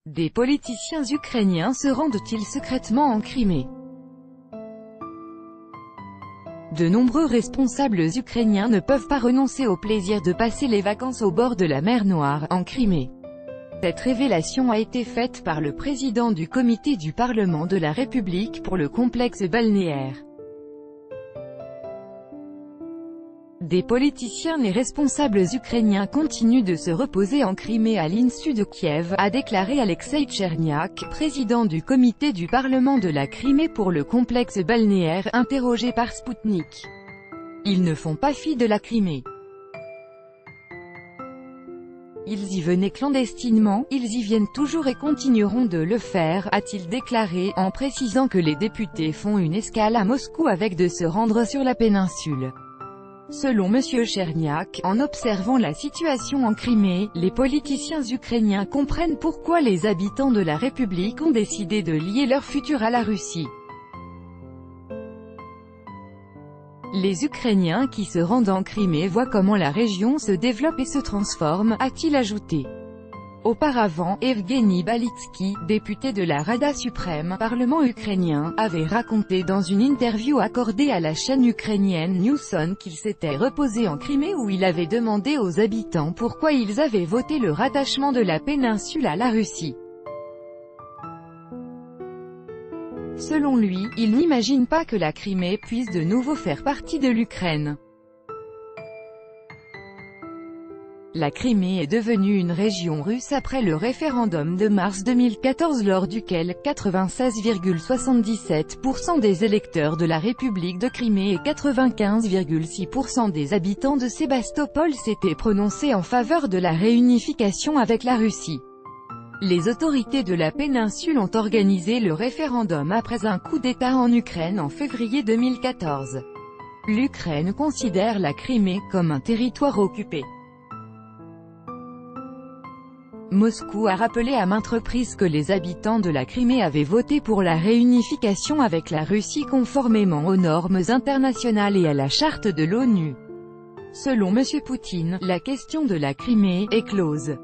Des politiciens ukrainiens se rendent-ils secrètement en Crimée? De nombreux responsables ukrainiens ne peuvent pas renoncer au plaisir de passer les vacances au bord de la mer Noire, en Crimée. Cette révélation a été faite par le président du comité du Parlement de la République pour le complexe balnéaire. Des politiciens et responsables ukrainiens continuent de se reposer en Crimée à l'insu de Kiev, a déclaré Alexei Tcherniak, président du comité du Parlement de la Crimée pour le complexe balnéaire, interrogé par Sputnik. Ils ne font pas fi de la Crimée. Ils y venaient clandestinement, ils y viennent toujours et continueront de le faire, a-t-il déclaré, en précisant que les députés font une escale à Moscou avec de se rendre sur la péninsule. Selon M. Tcherniak, en observant la situation en Crimée, les politiciens ukrainiens comprennent pourquoi les habitants de la République ont décidé de lier leur futur à la Russie. Les Ukrainiens qui se rendent en Crimée voient comment la région se développe et se transforme, a-t-il ajouté. Auparavant, Evgeny Balitsky, député de la Rada suprême, Parlement ukrainien, avait raconté dans une interview accordée à la chaîne ukrainienne Newson qu'il s'était reposé en Crimée où il avait demandé aux habitants pourquoi ils avaient voté le rattachement de la péninsule à la Russie. Selon lui, il n'imagine pas que la Crimée puisse de nouveau faire partie de l'Ukraine. La Crimée est devenue une région russe après le référendum de mars 2014 lors duquel 96,77% des électeurs de la République de Crimée et 95,6% des habitants de Sébastopol s'étaient prononcés en faveur de la réunification avec la Russie. Les autorités de la péninsule ont organisé le référendum après un coup d'État en Ukraine en février 2014. L'Ukraine considère la Crimée comme un territoire occupé. Moscou a rappelé à maintes reprises que les habitants de la Crimée avaient voté pour la réunification avec la Russie conformément aux normes internationales et à la charte de l'ONU. Selon M. Poutine, la question de la Crimée est close.